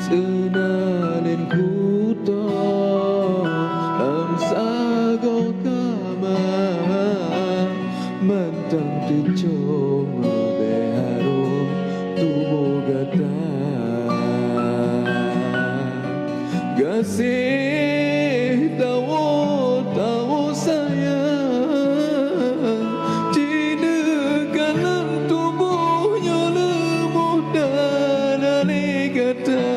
Senalin kuto Am sago kama Mantang tico Beharum tubuh gata Gasih tahu sayang Cina kanan tubuhnya lemah dan alih kata